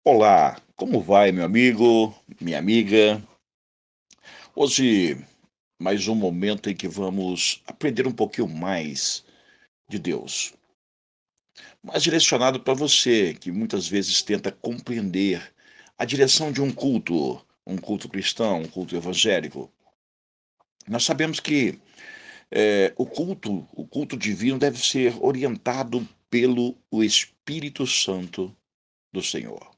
Olá, como vai, meu amigo, minha amiga? Hoje, mais um momento em que vamos aprender um pouquinho mais de Deus, mais direcionado para você, que muitas vezes tenta compreender a direção de um culto cristão, um culto evangélico. Nós sabemos que o culto divino deve ser orientado pelo o Espírito Santo do Senhor.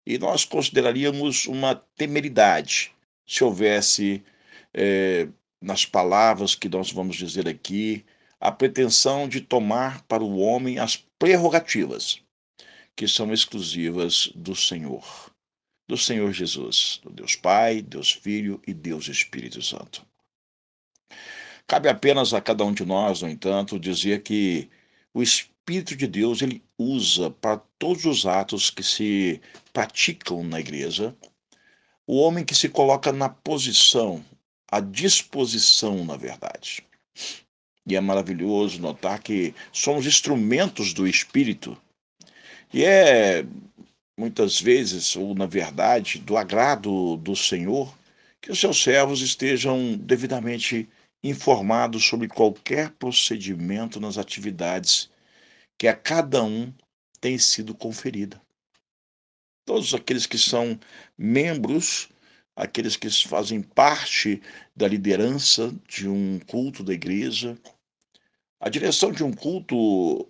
E nós consideraríamos uma temeridade se houvesse, eh, nas palavras que nós vamos dizer aqui, a pretensão de tomar para o homem as prerrogativas que são exclusivas do Senhor Jesus, do Deus Pai, Deus Filho e Deus Espírito Santo. Cabe apenas a cada um de nós, no entanto, dizer que o Espírito de Deus ele usa para todos os atos que se praticam na igreja o homem que se coloca na posição, à disposição, na verdade. E é maravilhoso notar que somos instrumentos do Espírito, e é muitas vezes, ou na verdade, do agrado do Senhor, que os seus servos estejam devidamente informados sobre qualquer procedimento nas atividades que a cada um tem sido conferida. Todos aqueles que são membros, aqueles que fazem parte da liderança de um culto da igreja. A direção de um culto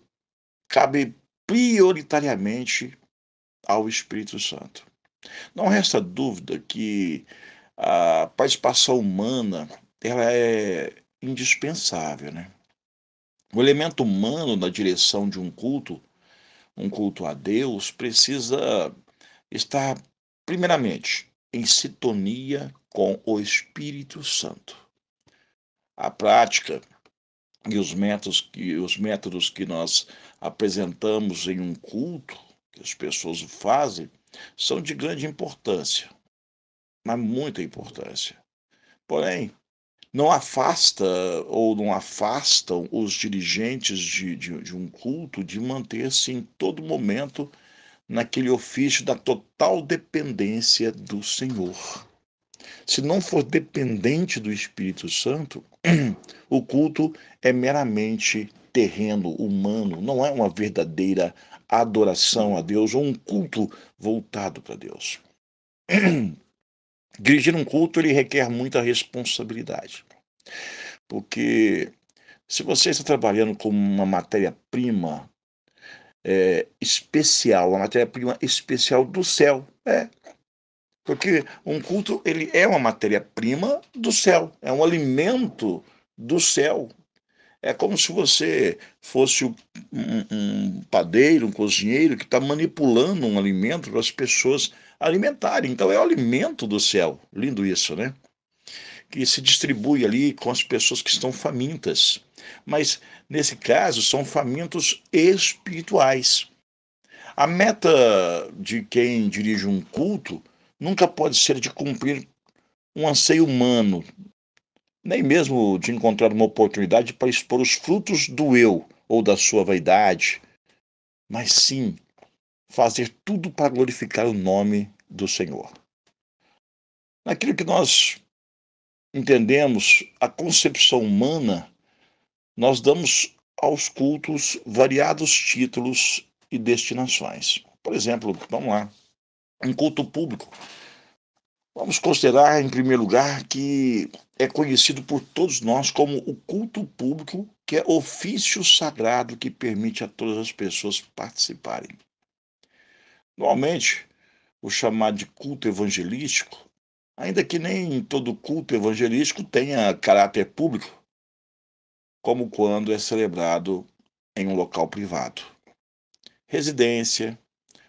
cabe prioritariamente ao Espírito Santo. Não resta dúvida que a participação humana, ela é indispensável, né. O elemento humano na direção de um culto a Deus, precisa estar, primeiramente, em sintonia com o Espírito Santo. A prática e os métodos que nós apresentamos em um culto, que as pessoas fazem, são de grande importância, mas muita importância. Porém, não afasta ou não afastam os dirigentes de um culto de manter-se em todo momento naquele ofício da total dependência do Senhor. Se não for dependente do Espírito Santo, o culto é meramente terreno, humano, não é uma verdadeira adoração a Deus ou um culto voltado para Deus. Dirigir um culto ele requer muita responsabilidade, porque se você está trabalhando com uma matéria-prima especial, uma matéria-prima especial do céu, porque um culto ele é uma matéria-prima do céu, é um alimento do céu. É como se você fosse um padeiro, um cozinheiro que está manipulando um alimento para as pessoas alimentarem. Então é o alimento do céu. Lindo isso, né? Que se distribui ali com as pessoas que estão famintas. Mas, nesse caso, são famintos espirituais. A meta de quem dirige um culto nunca pode ser de cumprir um anseio humano, nem mesmo de encontrar uma oportunidade para expor os frutos do eu ou da sua vaidade, mas sim fazer tudo para glorificar o nome do Senhor. Naquilo que nós entendemos a concepção humana, nós damos aos cultos variados títulos e destinações. Por exemplo, vamos lá, um culto público. Vamos considerar, em primeiro lugar, que é conhecido por todos nós como o culto público, que é ofício sagrado que permite a todas as pessoas participarem. Normalmente, o chamado de culto evangelístico, ainda que nem todo culto evangelístico tenha caráter público, como quando é celebrado em um local privado, residência,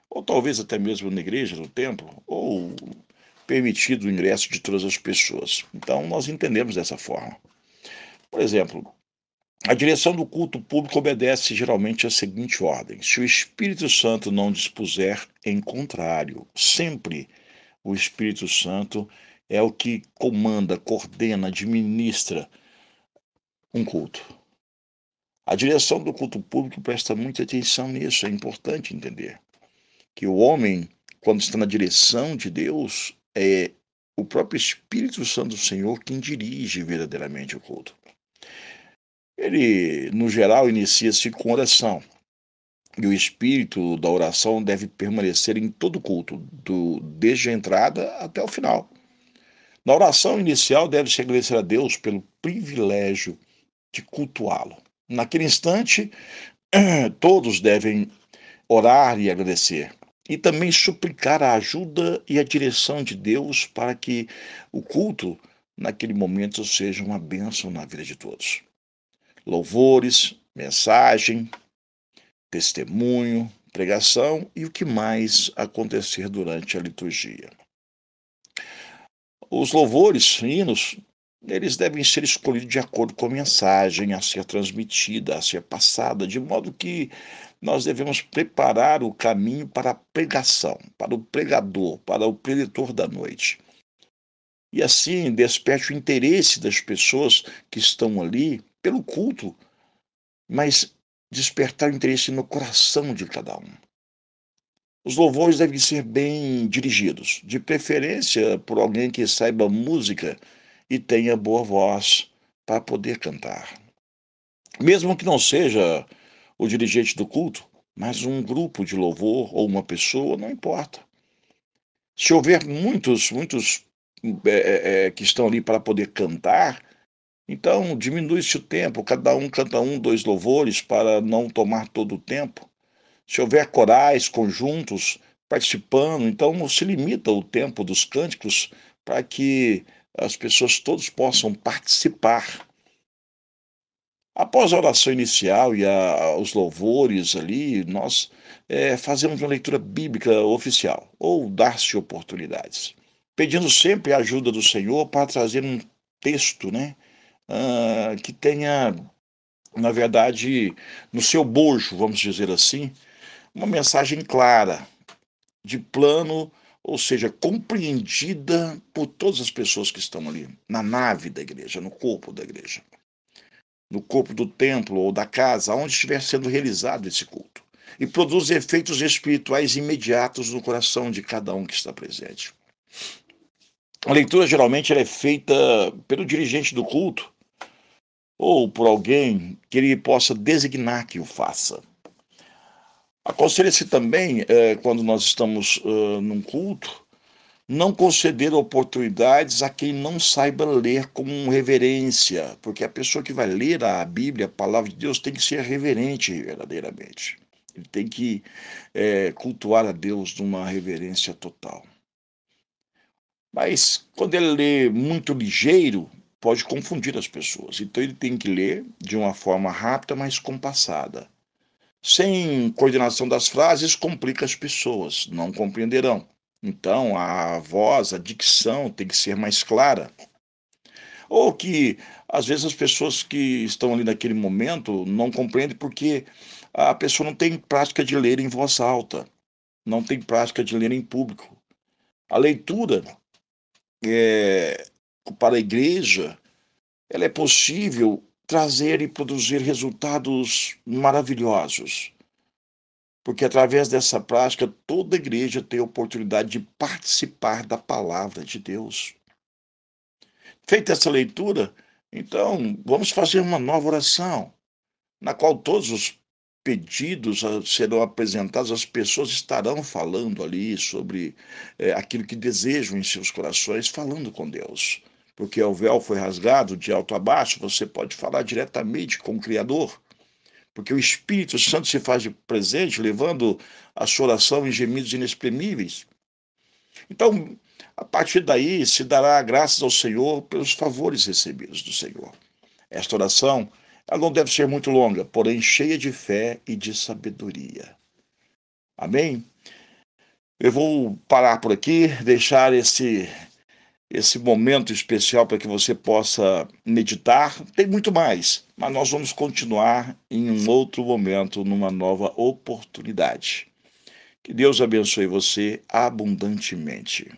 ou talvez até mesmo na igreja, no templo, ou permitido o ingresso de todas as pessoas. Então, nós entendemos dessa forma. Por exemplo, a direção do culto público obedece geralmente à seguinte ordem: se o Espírito Santo não dispuser em contrário, sempre o Espírito Santo é o que comanda, coordena, administra um culto. A direção do culto público presta muita atenção nisso, é importante entender. que o homem, quando está na direção de Deus, é o próprio Espírito Santo do Senhor quem dirige verdadeiramente o culto. Ele, no geral, inicia-se com oração, e o espírito da oração deve permanecer em todo o culto, desde a entrada até o final. Na oração inicial, deve-se agradecer a Deus pelo privilégio de cultuá-lo. Naquele instante, todos devem orar e agradecer. E também suplicar a ajuda e a direção de Deus para que o culto, naquele momento, seja uma bênção na vida de todos. Louvores, mensagem, testemunho, pregação e o que mais acontecer durante a liturgia. Os louvores, hinos, eles devem ser escolhidos de acordo com a mensagem a ser transmitida, a ser passada, de modo que nós devemos preparar o caminho para a pregação, para o pregador, para o preletor da noite. E assim desperte o interesse das pessoas que estão ali pelo culto, mas despertar o interesse no coração de cada um. Os louvores devem ser bem dirigidos, de preferência por alguém que saiba música e tenha boa voz para poder cantar. Mesmo que não seja o dirigente do culto, mas um grupo de louvor ou uma pessoa, não importa. Se houver muitos que estão ali para poder cantar, então diminui-se o tempo, cada um canta um, dois louvores para não tomar todo o tempo. Se houver corais, conjuntos participando, então se limita o tempo dos cânticos para que as pessoas todos possam participar. Após a oração inicial e os louvores ali, nós fazemos uma leitura bíblica oficial, ou dar-se oportunidades, pedindo sempre a ajuda do Senhor para trazer um texto, né, que tenha, na verdade, no seu bojo, vamos dizer assim, uma mensagem clara, de plano, ou seja, compreendida por todas as pessoas que estão ali, na nave da igreja, no corpo da igreja, no corpo do templo ou da casa, onde estiver sendo realizado esse culto. E produz efeitos espirituais imediatos no coração de cada um que está presente. A leitura geralmente ela é feita pelo dirigente do culto ou por alguém que ele possa designar que o faça. Aconselha-se também, quando nós estamos num culto, não conceder oportunidades a quem não saiba ler com reverência, porque a pessoa que vai ler a Bíblia, a palavra de Deus, tem que ser reverente verdadeiramente. Ele tem que cultuar a Deus numa reverência total. Mas quando ele lê muito ligeiro, pode confundir as pessoas. Então ele tem que ler de uma forma rápida, mas compassada. Sem coordenação das frases, complica as pessoas, não compreenderão. Então, a voz, a dicção tem que ser mais clara. Ou que, às vezes, as pessoas que estão ali naquele momento não compreendem porque a pessoa não tem prática de ler em voz alta, não tem prática de ler em público. A leitura eh, para a igreja, ela é possível trazer e produzir resultados maravilhosos. Porque através dessa prática, toda igreja tem a oportunidade de participar da palavra de Deus. Feita essa leitura, então vamos fazer uma nova oração, na qual todos os pedidos serão apresentados, as pessoas estarão falando ali sobre aquilo que desejam em seus corações, falando com Deus. Porque o véu foi rasgado de alto a baixo, você pode falar diretamente com o Criador. Porque o Espírito Santo se faz presente, levando a sua oração em gemidos inexprimíveis. Então, a partir daí, se dará graças ao Senhor pelos favores recebidos do Senhor. Esta oração, ela não deve ser muito longa, porém cheia de fé e de sabedoria. Amém? Eu vou parar por aqui, deixar esse momento especial para que você possa meditar. Tem muito mais, mas nós vamos continuar em um outro momento, numa nova oportunidade. Que Deus abençoe você abundantemente.